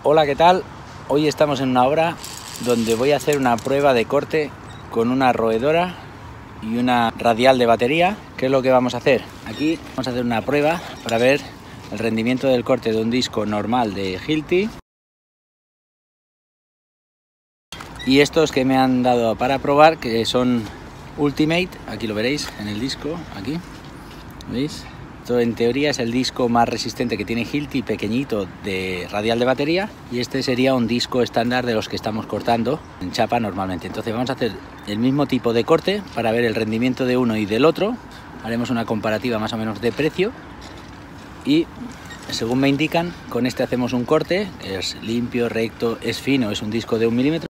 Hola, ¿qué tal? Hoy estamos en una obra donde voy a hacer una prueba de corte con una roedora y una radial de batería. ¿Qué es lo que vamos a hacer? Aquí vamos a hacer una prueba para ver el rendimiento del corte de un disco normal de Hilti y estos que me han dado para probar, que son Ultimate. Aquí lo veréis en el disco, aquí, ¿veis? Esto en teoría es el disco más resistente que tiene Hilti, pequeñito, de radial de batería, y este sería un disco estándar de los que estamos cortando en chapa normalmente. Entonces vamos a hacer el mismo tipo de corte para ver el rendimiento de uno y del otro. Haremos una comparativa más o menos de precio y, según me indican, con este hacemos un corte, es limpio, recto, es fino, es un disco de 1 milímetro,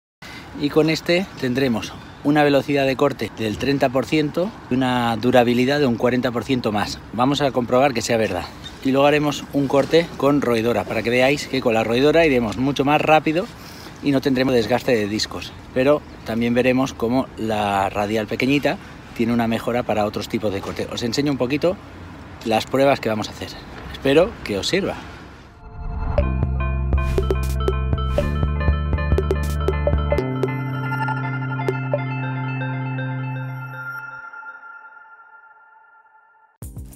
y con este tendremos una velocidad de corte del 30% y una durabilidad de un 40% más. Vamos a comprobar que sea verdad. Y luego haremos un corte con roedora, para que veáis que con la roedora iremos mucho más rápido y no tendremos desgaste de discos. Pero también veremos cómo la radial pequeñita tiene una mejora para otros tipos de corte. Os enseño un poquito las pruebas que vamos a hacer. Espero que os sirva.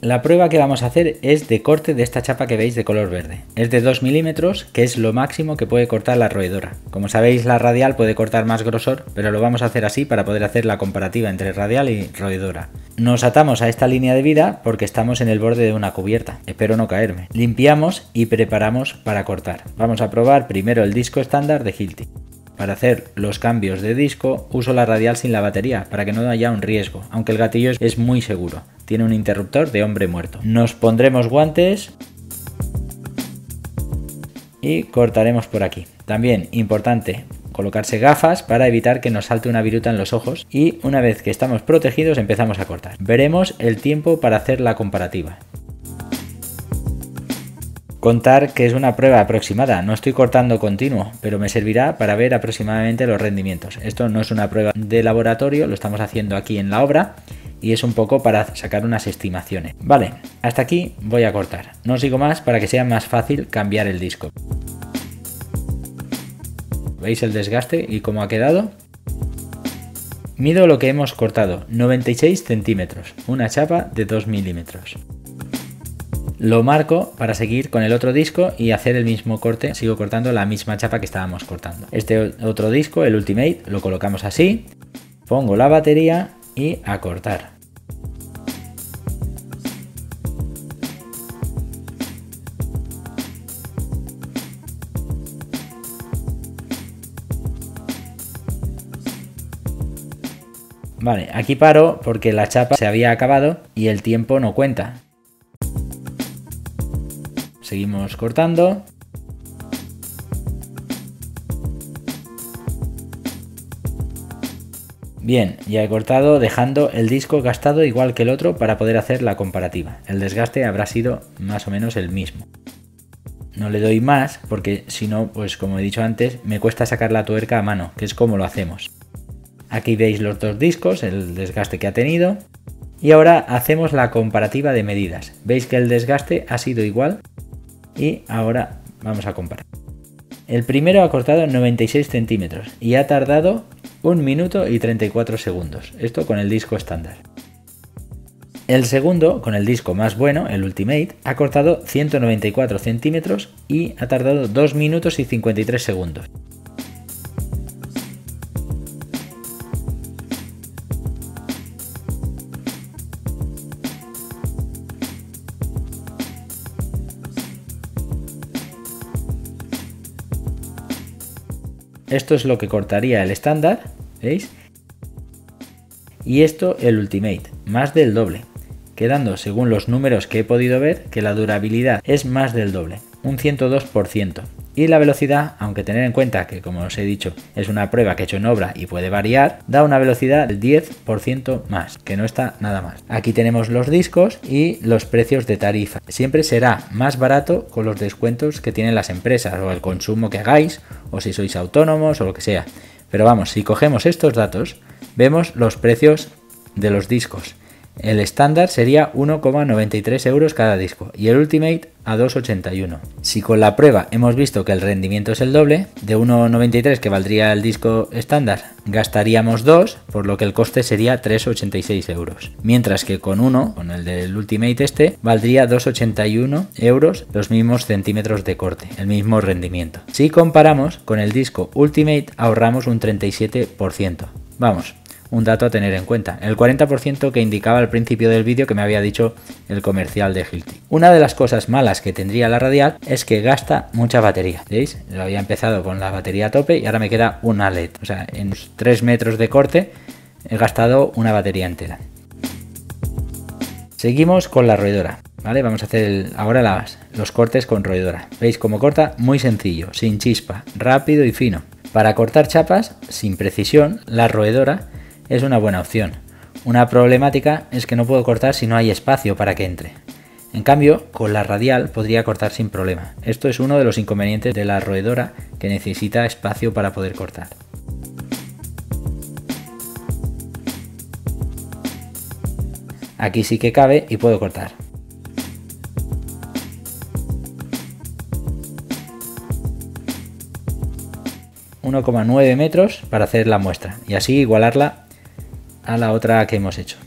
La prueba que vamos a hacer es de corte de esta chapa que veis de color verde. Es de 2 milímetros, que es lo máximo que puede cortar la roedora. Como sabéis, la radial puede cortar más grosor, pero lo vamos a hacer así para poder hacer la comparativa entre radial y roedora. Nos atamos a esta línea de vida porque estamos en el borde de una cubierta. Espero no caerme. Limpiamos y preparamos para cortar. Vamos a probar primero el disco estándar de Hilti. Para hacer los cambios de disco uso la radial sin la batería para que no haya un riesgo, aunque el gatillo es muy seguro. Tiene un interruptor de hombre muerto. Nos pondremos guantes y cortaremos por aquí. También importante colocarse gafas para evitar que nos salte una viruta en los ojos, y una vez que estamos protegidos empezamos a cortar. Veremos el tiempo para hacer la comparativa. Contar que es una prueba aproximada, no estoy cortando continuo, pero me servirá para ver aproximadamente los rendimientos. Esto no es una prueba de laboratorio, lo estamos haciendo aquí en la obra y es un poco para sacar unas estimaciones. Vale, hasta aquí voy a cortar. No sigo más para que sea más fácil cambiar el disco. ¿Veis el desgaste y cómo ha quedado? Mido lo que hemos cortado, 96 centímetros, una chapa de 2 milímetros. Lo marco para seguir con el otro disco y hacer el mismo corte. Sigo cortando la misma chapa que estábamos cortando. Este otro disco, el Ultimate, lo colocamos así. Pongo la batería y a cortar. Vale, aquí paro porque la chapa se había acabado y el tiempo no cuenta. Seguimos cortando. Bien, ya he cortado dejando el disco gastado igual que el otro para poder hacer la comparativa. El desgaste habrá sido más o menos el mismo. No le doy más porque si no, pues como he dicho antes, me cuesta sacar la tuerca a mano, que es como lo hacemos. Aquí veis los dos discos, el desgaste que ha tenido. Y ahora hacemos la comparativa de medidas. Veis que el desgaste ha sido igual. Y ahora vamos a comparar. El primero ha cortado 96 centímetros y ha tardado 1 minuto y 34 segundos. Esto con el disco estándar. El segundo, con el disco más bueno, el Ultimate, ha cortado 194 centímetros y ha tardado 2 minutos y 53 segundos. Esto es lo que cortaría el estándar, ¿veis? Y esto el Ultimate, más del doble, quedando, según los números que he podido ver, que la durabilidad es más del doble, un 102%. Y la velocidad, aunque tener en cuenta que, como os he dicho, es una prueba que he hecho en obra y puede variar, da una velocidad del 10% más, que no está nada mal. Aquí tenemos los discos y los precios de tarifa. Siempre será más barato con los descuentos que tienen las empresas o el consumo que hagáis, o si sois autónomos o lo que sea. Pero vamos, si cogemos estos datos, vemos los precios de los discos. El estándar sería 1,93 euros cada disco y el Ultimate a 2,81. Si con la prueba hemos visto que el rendimiento es el doble, de 1,93 que valdría el disco estándar, gastaríamos 2, por lo que el coste sería 3,86 euros. Mientras que con el del Ultimate valdría 2,81 euros los mismos centímetros de corte, el mismo rendimiento. Si comparamos con el disco Ultimate, ahorramos un 37%. Vamos, un dato a tener en cuenta, el 40% que indicaba al principio del vídeo que me había dicho el comercial de Hilti. Una de las cosas malas que tendría la Radial es que gasta mucha batería. ¿Veis? Lo había empezado con la batería a tope y ahora me queda una LED. O sea, en 3 metros de corte he gastado una batería entera. Seguimos con la roedora. ¿Vale? Vamos a hacer ahora los cortes con roedora. ¿Veis cómo corta? Muy sencillo, sin chispa, rápido y fino. Para cortar chapas sin precisión, la roedora es una buena opción. Una problemática es que no puedo cortar si no hay espacio para que entre. En cambio, con la Radial podría cortar sin problema. Esto es uno de los inconvenientes de la roedora, que necesita espacio para poder cortar. Aquí sí que cabe y puedo cortar. ...1,9 metros para hacer la muestra y así igualarla a la otra que hemos hecho.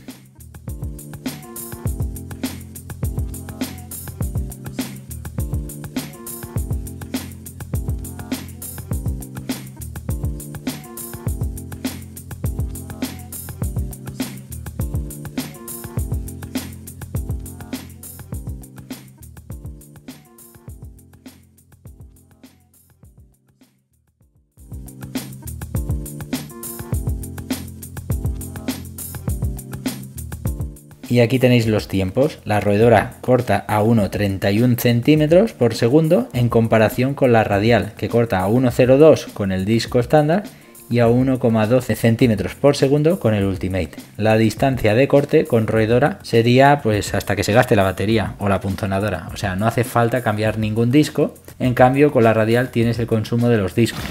Y aquí tenéis los tiempos. La roedora corta a 1,31 centímetros por segundo en comparación con la Radial, que corta a 1,02 con el disco estándar y a 1,12 centímetros por segundo con el Ultimate. La distancia de corte con roedora sería pues hasta que se gaste la batería o la punzonadora. O sea, no hace falta cambiar ningún disco. En cambio, con la Radial tienes el consumo de los discos.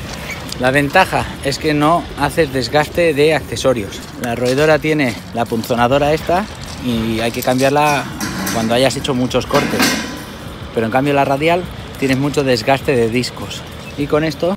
La ventaja es que no haces desgaste de accesorios. La roedora tiene la punzonadora esta y hay que cambiarla cuando hayas hecho muchos cortes, pero en cambio la Radial tienes mucho desgaste de discos y con esto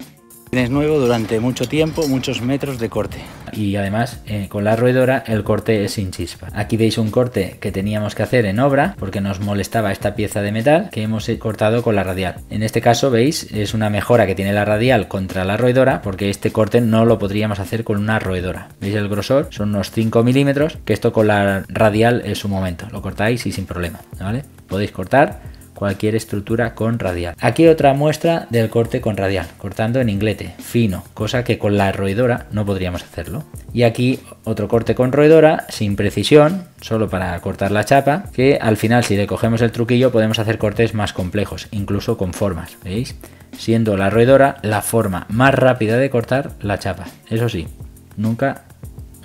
tienes nuevo durante mucho tiempo, muchos metros de corte. Y además con la roedora el corte es sin chispa. Aquí veis un corte que teníamos que hacer en obra porque nos molestaba esta pieza de metal que hemos cortado con la Radial. En este caso veis es una mejora que tiene la Radial contra la roedora porque este corte no lo podríamos hacer con una roedora. Veis el grosor, son unos 5 milímetros, que esto con la Radial es su momento, lo cortáis y sin problema, ¿vale? Podéis cortar cualquier estructura con Radial. Aquí otra muestra del corte con Radial, cortando en inglete, fino, cosa que con la roedora no podríamos hacerlo. Y aquí otro corte con roedora, sin precisión, solo para cortar la chapa, que al final si le cogemos el truquillo podemos hacer cortes más complejos, incluso con formas, ¿veis? Siendo la roedora la forma más rápida de cortar la chapa. Eso sí, nunca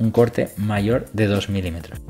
un corte mayor de 2 milímetros.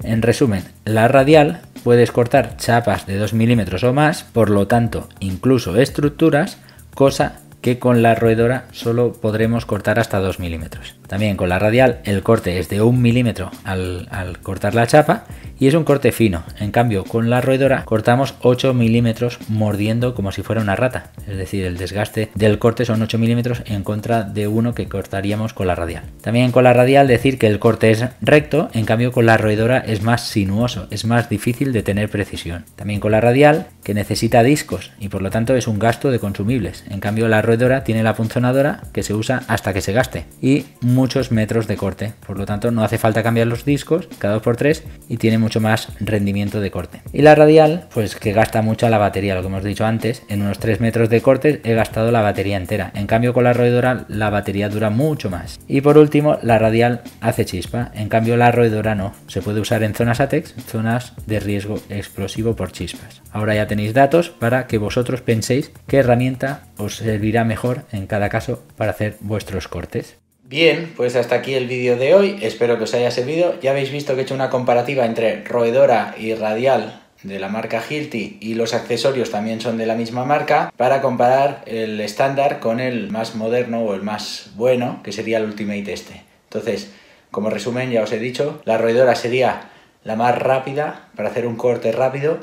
En resumen, la Radial puedes cortar chapas de 2 milímetros o más, por lo tanto, incluso estructuras, cosa que con la roedora solo podremos cortar hasta 2 milímetros. También con la Radial el corte es de 1 milímetro al cortar la chapa y es un corte fino. En cambio con la roedora cortamos 8 milímetros mordiendo como si fuera una rata. Es decir, el desgaste del corte son 8 milímetros en contra de uno que cortaríamos con la Radial. También con la Radial decir que el corte es recto, en cambio con la roedora es más sinuoso, es más difícil de tener precisión. También con la Radial que necesita discos y por lo tanto es un gasto de consumibles. En cambio la roedora tiene la punzonadora que se usa hasta que se gaste y muchos metros de corte, por lo tanto no hace falta cambiar los discos cada 2x3 y tiene mucho más rendimiento de corte. Y la Radial pues que gasta mucho la batería, lo que hemos dicho antes, en unos 3 metros de corte he gastado la batería entera, en cambio con la roedora la batería dura mucho más. Y por último la Radial hace chispa, en cambio la roedora no, se puede usar en zonas ATEX, zonas de riesgo explosivo por chispas. Ahora ya tenéis datos para que vosotros penséis qué herramienta os servirá será mejor en cada caso para hacer vuestros cortes. Bien, pues hasta aquí el vídeo de hoy, espero que os haya servido. Ya habéis visto que he hecho una comparativa entre roedora y radial de la marca Hilti, y los accesorios también son de la misma marca, para comparar el estándar con el más moderno o el más bueno, que sería el Ultimate este. Entonces, como resumen, ya os he dicho, la roedora sería la más rápida para hacer un corte rápido,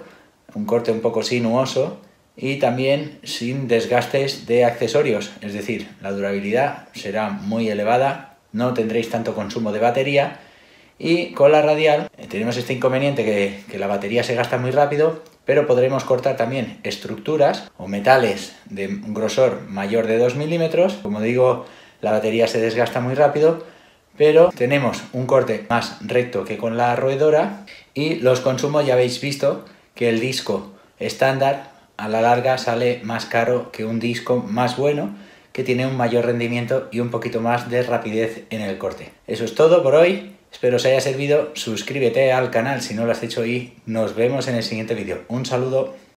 un corte un poco sinuoso y también sin desgastes de accesorios, es decir, la durabilidad será muy elevada, no tendréis tanto consumo de batería. Y con la radial tenemos este inconveniente que la batería se gasta muy rápido, pero podremos cortar también estructuras o metales de un grosor mayor de 2 milímetros. Como digo, la batería se desgasta muy rápido, pero tenemos un corte más recto que con la roedora, y los consumos ya habéis visto que el disco estándar a la larga sale más caro que un disco más bueno, que tiene un mayor rendimiento y un poquito más de rapidez en el corte. Eso es todo por hoy, espero os haya servido, suscríbete al canal si no lo has hecho y nos vemos en el siguiente vídeo. Un saludo.